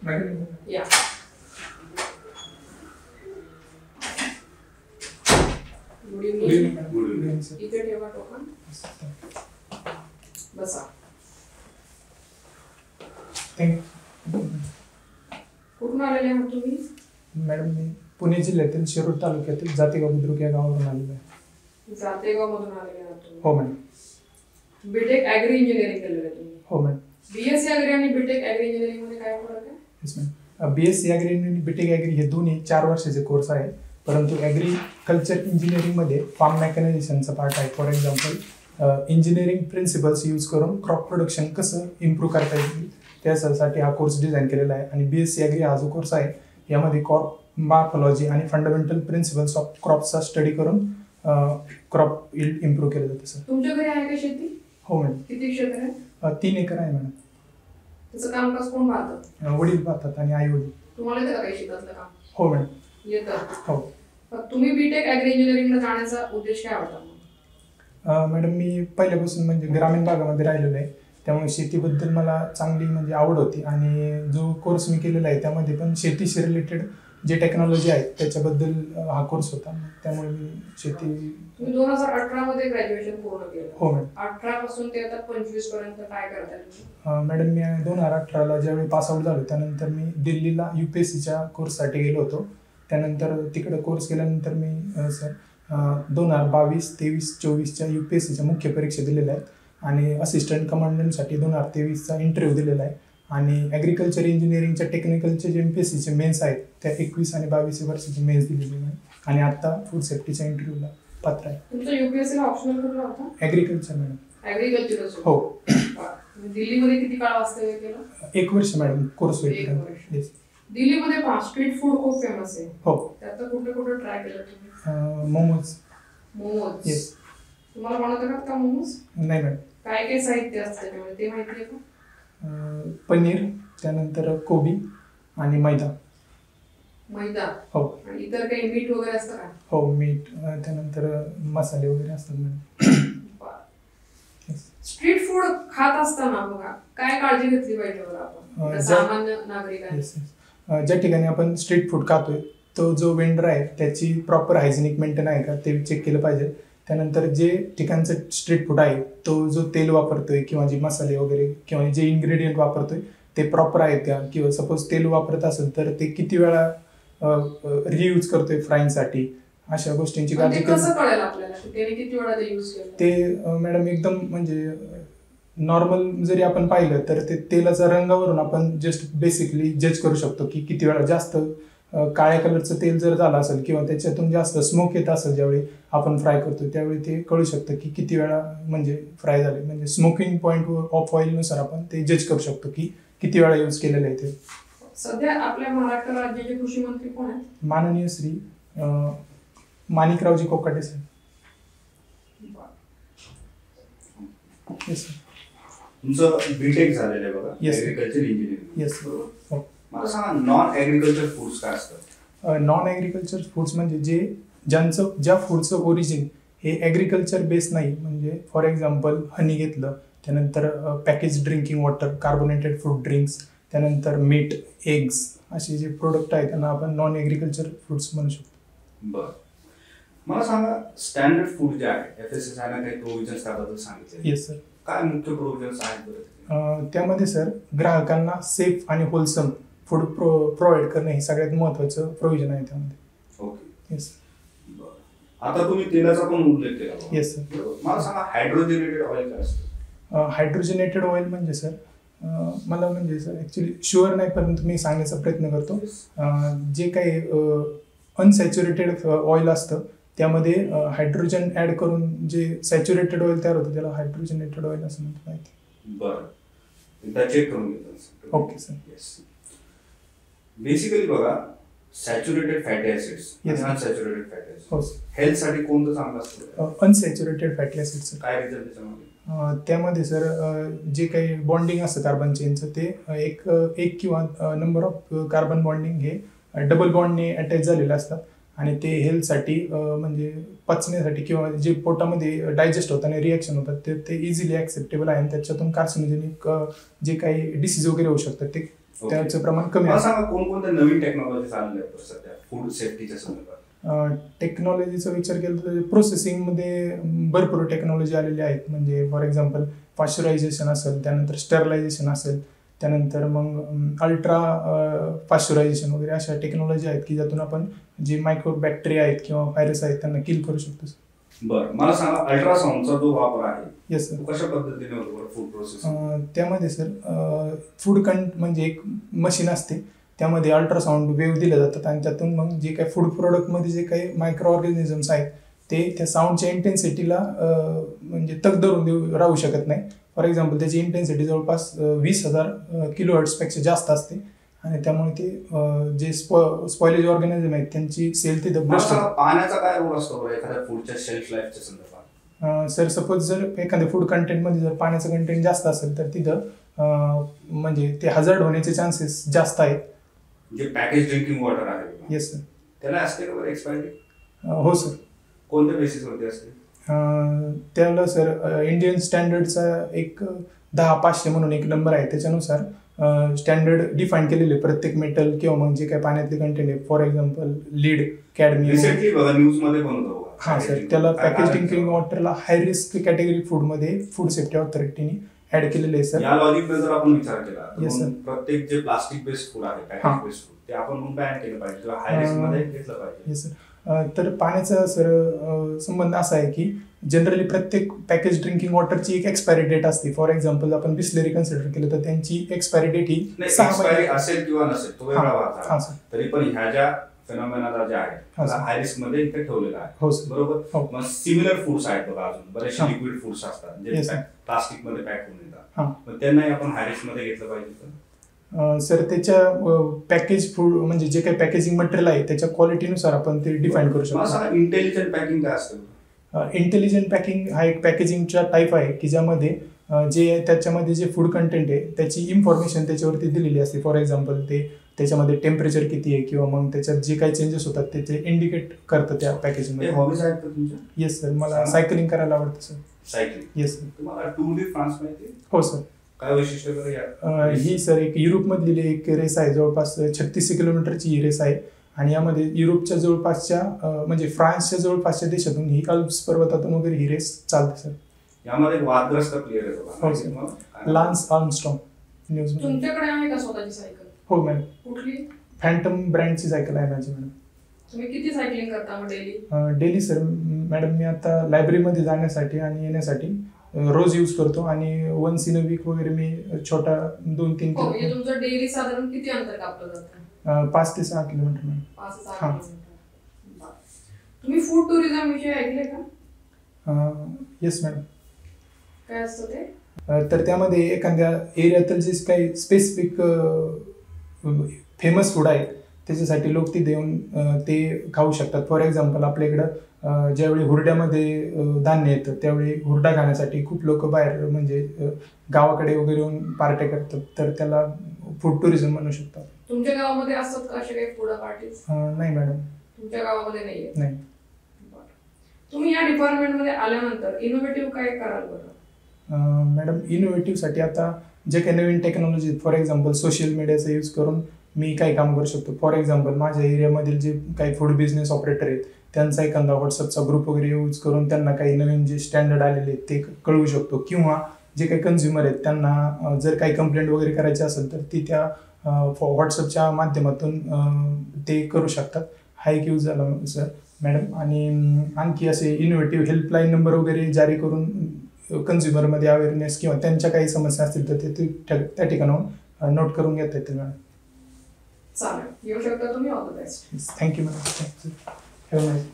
या good evening. इथे ठेवा टोकन. बसा. कुठून आलेले आहात तुम्ही? मॅडम मी पुणे जिल्ह्यातील शिरूर तालुक्यातील जातेगाव बुद्रुक या गावावरून आलेलो आहे. जातेगाव मधून आलेले आहात तुम्ही? हो मॅडम. बीटेक ॲग्री इंजिनिअरिंग केलेलं आहे तुम्ही? हो मॅडम. बीएससी ॲग्री आणि बीटेक ॲग्री इंजिनिअरिंग मध्ये काय फरक आहे? Yes madam. बीएससी ॲग्री आणि बीटेक ॲग्री हे दोन्ही 4 वर्षाचे कोर्स आहे, परंतु ॲग्रिकल्चर इंजिनिअरिंगमध्ये फार्म मेकॅनायझेशनचा पार्ट आहे. For example engineering principles use करून क्रॉप प्रोडक्शन कसं इम्प्रूव्ह करता येईल त्यासाठी हा कोर्स डिझाईन केलेला आहे. आणि बीएससी ॲग्री हा जो कोर्स आहे यामध्ये क्रॉप मॉर्फॉलॉजी आणि फंडामेंटल प्रिन्सिपल्स ऑफ क्रॉपचा स्टडी करून क्रॉप यील्ड इम्प्रूव्ह केलं जातं. सर तुमच्या घरी आहे का शेती? हो मॅडम. किती क्षेत्र आहे? 3 एकर आहे मॅडम. त्याचं कामकाज कोण पाहतं? वडील पाहतात आणि आई वडील. तुम्हाला येतं का काही शेतातलं काम? हो मॅडम. येतं. हो. तुम्ही बीटेक ॲग्री इंजिनिअरिंगला जाण्याचा उद्देश काय होता? मॅडम मी पहिल्यापासून म्हणजे ग्रामीण भागामध्ये राहिलेलो आहे, त्यामुळे शेतीबद्दल मला चांगली म्हणजे आवड होती. आणि जो कोर्स मी केलेला आहे त्यामध्ये पण शेतीशी रिलेटेड जे टेक्नॉलॉजी आहे त्याच्याबद्दल हा कोर्स होता, त्यामुळे मी शेती. तुम्ही 2018 मध्ये ग्रॅज्युएशन पूर्ण केलं? हो मॅडम. 18 पासून ते आता 25 पर्यंत काय करताय तुम्ही? मॅडम मी 2018ला ज्यावेळी पासआउट झालो त्यानंतर मी दिल्लीला UPSCच्या कोर्ससाठी गेलो होतो. त्यानंतर तिकडे कोर्स केल्यानंतर मी 2022, 23, 24च्या UPSCच्या मुख्य परीक्षा दिलेल्या आहेत आणि असिस्टंट कमांडंटसाठी 2023चा इंटरव्ह्यू दिलेला आहे. आणि ॲग्रिकल्चर इंजिनिअरिंगच्या टेक्निकलचे जे MPSCचे मेन्स आहेत त्या 21 आणि 22 वर्षाचे मेन्स दिलेले आहे आणि आता फूड सेफ्टीच्या इंटरव्ह्यूला पात्र आहे. तुमचा UPSCला ऑप्शनल कुठला होता? Agriculture madam. ॲग्रिकल्चर? हो. दिल्लीमध्ये किती काळ वास्तव्य केलं? 1 वर्ष मॅडम कोर्स होईल. दिल्लीमध्ये स्ट्रीट फूड खूप फेमस आहे. हो. त्यात कुठे कुठे ट्राय केलं तुम्ही? मोमोज. मोमोज? येस. तुम्हाला बनवता का मोमोज? नाही मॅडम. काय काय साहित्य असतं त्याच्यामध्ये ते माहिती आहे का? पनीर, त्यानंतर कोबी आणि मैदा. मैदा? हो. आणि इतर काही मीठ वगैरे असतं का? हो, मीठ, त्यानंतर मसाले वगैरे असतात मॅडम. स्ट्रीट फूड खात असताना बघा काय काळजी घेतली पाहिजे बरं आपण सामान्य नागरिकांनी? ज्या ठिकाणी आपण स्ट्रीट फूड खातोय तो जो वेंडर आहे त्याची प्रॉपर हायजेनिक मेंटेन आहे का ते चेक केलं पाहिजे. त्यानंतर जे ठिकाणचं स्ट्रीट फूड आहे तो जो तेल वापरतोय किंवा जे मसाले वगैरे किंवा जे इन्ग्रेडियंट वापरतोय ते प्रॉपर आहेत का, किंवा सपोज तेल वापरत असेल तर ते किती वेळा रियूज करतोय फ्राईंगसाठी, अशा गोष्टींची काळजी ते मॅडम एकदम म्हणजे नॉर्मल जरी आपण पाहिलं तर ते तेलाच्या रंगावरून आपण जस्ट बेसिकली जज करू शकतो की किती वेळा. जास्त काळ्या कलरचं तेल जर झालं असेल किंवा त्याच्यातून जास्त स्मोक येत असेल ज्यावेळी आपण फ्राय करतो त्यावेळी ते कळू शकतं की किती वेळा म्हणजे फ्राय झाले. म्हणजे स्मोकिंग पॉईंट ऑफ ऑइलनुसार आपण ते जज करू शकतो की किती वेळा यूज केलेलं आहे ते. सध्या आपल्या महाराष्ट्र राज्याचे कृषी मंत्री कोण आहेत? माननीय श्री माणिकरावजी कोकाटे साहेब. तुमचं बीटेक झालेलं आहे बघा, ॲग्रिकल्चर इंजिनिअरिंग. येस. मला सांगा नॉन ॲग्रिकल्चर फूड्स काय असतात? नॉन ॲग्रिकल्चर फूड्स म्हणजे ज्या फूडचं ओरिजिन हे ॲग्रिकल्चर बेस नाही. म्हणजे फॉर एक्झाम्पल हनी घेतलं, त्यानंतर package drinking water, carbonated fruit drinks, त्यानंतर मीट, एग्स, असे जे प्रोडक्ट आहेत त्यांना आपण नॉन ॲग्रिकल्चर फूड्स म्हणू शकतो. बरं, मला सांगा स्टँडर्ड फूड जे आहे FSSAI काही प्रोव्हिजन्स त्याबद्दल सांगितले? Yes sir. काय मुख्य प्रोव्हिजन्स आहेत बरं? त्यामध्ये सर ग्राहकांना सेफ आणि होलसम फूड प्रोव्हाइड करणं हे सगळ्यात महत्त्वाचं प्रोव्हिजन आहे त्यामध्ये. ओके. येस. आता तुम्ही तेलाचा पण उल्लेख केला. Yes sir. मला सांगा हायड्रोजनेटेड ऑइल काय असतं? हायड्रोजनेटेड ऑइल म्हणजे सर मला म्हणजे सर ॲक्च्युली शुअर नाही, परंतु मी सांगण्याचा प्रयत्न करतो. जे काही अनसॅच्युरेटेड ऑइल असतं त्यामध्ये हायड्रोजन ॲड करून जे सॅच्युरेटेड ऑइल तयार होतं त्याला हायड्रोजनेटेड ऑइल असं म्हणतात. बरं, एकदा चेक करून घेतो. Okay sir. येस. बेसिकली बघा सॅच्युरेटेड फॅटी ऍसिड्स आणि अनसॅच्युरेटेड फॅटी ऍसिड्स हेल्थसाठी कोणतं चांगलं असतं? Unsaturated fatty acids. काय रिझल्ट त्याच्यामध्ये? त्यामध्ये सर जे काही बॉन्डिंग असतं कार्बन चेनचं ते एक किंवा नंबर ऑफ कार्बन बॉन्डिंग हे डबल बॉन्डने अटॅच झालेले असतात आणि ते हेल्थसाठी म्हणजे पचण्यासाठी किंवा जे पोटामध्ये डायजेस्ट होताना रिॲक्शन होतात ते इझिली ॲक्सेप्टेबल आहे आणि त्याच्यातून कार्सिनोजेनिक जे काही डिसीज वगैरे होऊ शकतात ते त्याचं प्रमाण कमी मला आहे. सांगा कोणकोणत्या नवीन टेक्नॉलॉजी आलेल्या आहेत सध्या फूड सेफ्टीच्या संदर्भात? टेक्नॉलॉजीचा विचार केला तर प्रोसेसिंगमध्ये भरपूर टेक्नॉलॉजी आलेली आहेत. म्हणजे फॉर एक्झाम्पल पाश्चरायझेशन असेल, त्यानंतर स्टरलायझेशन असेल, त्यानंतर मग अल्ट्रा पाश्चरायझेशन वगैरे अशा टेक्नॉलॉजी आहेत की ज्यातून आपण जे मायक्रो बॅक्टेरिया आहेत किंवा व्हायरस आहेत त्यांना किल करू शकतो. बरं, मला सांगा अल्ट्रासाऊंडचा जो वापर आहे येस सर. कशा पद्धतीने होतो फूड प्रोसेसिंग? त्यामध्ये सर फूड म्हणजे एक मशीन असते, त्यामध्ये अल्ट्रासाऊंड वेव्ह दिले जातात आणि त्यातून मग जे काही फूड प्रोडक्टमध्ये जे काही मायक्रो ऑर्गॅनिझम्स आहेत ते त्या साऊंडच्या इंटेन्सिटीला म्हणजे तग धरून राहू शकत नाही. फॉर एक्झाम्पल त्याची इंटेन्सिटी जवळपास 20,000 किलोहर्ट्जपेक्षा जास्त असते आणि त्यामुळे ते जे स्पॉइलेज ऑर्गॅनिझम आहेत त्यांची सेल तिथं ब्रस्ट. पाण्याचा काय रोल असतो एखाद्या फूडच्या शेल्फ लाईफच्या संदर्भात? सर सपोज जर एखाद्या फूड कंटेंटमध्ये जर पाण्याचं कंटेंट जास्त असेल तर तिथं म्हणजे ते हजार्ड होण्याचे चान्सेस जास्त आहेत. जे पॅकेज ड्रिंकिंग वॉटर आहे येस सर. त्याला असते का बरं एक्सपायरी? हो सर. कोणत्या बेसिसवरती असते? त्याला सर इंडियन स्टँडर्डचा एक 10-500 म्हणून एक नंबर आहे, त्याच्यानुसार स्टँडर्ड डिफाईन केलेले प्रत्येक मेटल किंवा मग जे काही पाण्यातले कंटेंट आहे, for example lead, cadmium. Recently बघा न्यूज मध्ये पण होतं. हां सर, त्याला पॅकेज ड्रिंकिंग वॉटरला हाय रिस्क कॅटेगरी फूडमध्ये फूड सेफ्टी ऑथॉरिटीने ऍड केलेले आहे सर. या लॉजिकने जर आपण विचार केला Yes, sir. तर प्रत्येक जे प्लास्टिक बेस्ड फूड आहे, पॅकेज बेस्ड फूड, ते आपण बॅन केलं पाहिजे किंवा हाय रिस्क मध्ये घेतलं पाहिजे. Yes sir. तर पाण्याचा सर संबंध असा आहे की जनरली प्रत्येक पॅकेज ड्रिंकिंग वॉटरची एक एक्सपायरी डेट असते. फॉर एक्झाम्पल आपण बिस्लेरी कन्सिडर केलं तर त्यांची एक्सपायरी डेट ही 6 एक्सपायरी असेल किंवा नसेल तो वेगळा वाचा. हां सर. तरी पण ह्या ज्या फेनॉमेना जे आहे त्याला हाय रिस्क मध्ये इथे ठेवलेला आहे. हो सर. बरोबर. हो. मग सिमिलर फूड्स आहेत बघा, अजून बरेचसे हां. लिक्विड फूड्स असतात जे Yes, sir. प्लास्टिक मध्ये पॅक होऊन येतात. हां. मग त्यांनाही आपण हाय रिस्क मध्ये घेतलं पाहिजे का? सर त्याच्या पॅकेज फूड म्हणजे जे काही पॅकेजिंग मटेरियल आहे त्याच्या क्वालिटीनुसार आपण ते डिफाईन करू शकतो. इंटेलिजंट पॅकिंग काय असतं? इंटेलिजंट पॅकिंग हा एक पॅकेजिंगचा टाईप आहे की ज्यामध्ये जे त्याच्यामध्ये जे फूड कंटेंट आहे त्याची इन्फॉर्मेशन त्याच्यावरती दिलेली असते. फॉर एक्झाम्पल ते त्याच्यामध्ये टेम्परेचर किती आहे किंवा मग त्याच्यात जे काही चेंजेस होतात ते इंडिकेट करतं त्या पॅकेजिंगमध्ये. हॉबीज आहेत का तुमच्या? येस सर, मला सायकलिंग करायला आवडतं सर. सायकलिंग? Yes sir. तुम्हाला टूर डी फ्रान्स माहिती आहे? हो सर. काय वैशिष्ट्य बरं? ही सर एक युरोपमधली एक रेस आहे, जवळपास 36 किलोमीटरची ही रेस आहे आणि यामध्ये युरोपच्या जवळपासच्या म्हणजे फ्रान्सच्या जवळपासच्या देशातून ही अल्प्स पर्वतातून वगैरे ही रेस चालते सर. यामध्ये वादग्रस्त प्लेयर आहे हो सर. Lance Armstrong. न्यूज. तुमच्याकडे आहे का स्वतःची सायकल? हो मॅडम. कुठली? फॅन्टम ब्रँडची सायकल आहे माझी मॅडम. तुम्ही किती सायकलिंग करता मग डेली? डेली सर मॅडम मी आता लायब्ररीमध्ये जाण्यासाठी आणि येण्यासाठी रोज यूज करतो आणि वन्स इन अ वीक वगैरे मी छोटा 2-3 हो, म्हणजे तुमचं डेली साधारण किती अंतर कापलं जातं? 5 ते 6 किलोमीटर मॅडम. 5 ते 6 हां. किलोमीटर. तुम्ही फूड टुरिझम विषयी ऐकले का? Yes madam. काय असतं ते? तर त्यामध्ये एखाद्या एरियातील जे काही स्पेसिफिक फेमस फूड आहे त्याच्यासाठी लोक तिथे येऊन ते खाऊ शकतात. फॉर एक्झाम्पल आपल्या इकडं ज्यावेळी हुरड्यामध्ये धान्य येतं त्यावेळी हुरडा खाण्यासाठी खूप लोक बाहेर म्हणजे गावाकडे वगैरे येऊन पार्ट्या करतात, तर त्याला फूड टुरिझम म्हणू शकतात. तुमच्या गावामध्ये असतात का असे काही फूड पार्टीज? नाही मॅडम. तुमच्या गावामध्ये नाहीये? नाही. तुम्ही या डिपार्टमेंटमध्ये आल्यानंतर इनोव्हेटिव्ह काय कराल बरं? मॅडम इनोव्हेटिव्हसाठी आता जे काही नवीन टेक्नॉलॉजी, फॉर एक्झाम्पल सोशल मीडियाचा यूज करून मी काही काम करू शकतो. फॉर एक्झाम्पल माझ्या एरियामधील जे काही फूड बिझनेस ऑपरेटर आहेत त्यांचा एखादा व्हॉट्सअपचा ग्रुप वगैरे यूज करून त्यांना काही नवीन जे स्टँडर्ड आलेले आहेत ते कळवू शकतो. किंवा जे काही कन्झ्युमर आहेत त्यांना जर काही कंप्लेंट वगैरे करायची असेल तर ती त्या व्हॉट्सअपच्या माध्यमातून ते करू शकतात. हा एक यूज झाला सर मॅडम. आणि आणखी असे इनोव्हेटिव्ह हेल्पलाईन नंबर वगैरे जारी करून कन्झ्युमरमध्ये अवेअरनेस किंवा त्यांच्या काही समस्या असतील तर ते त्या ठिकाणाहून नोट करून घेता येतील मॅडम. चालेल, येऊ शकता तुम्ही. All the best. Thank you madam. Thank you. Have a nice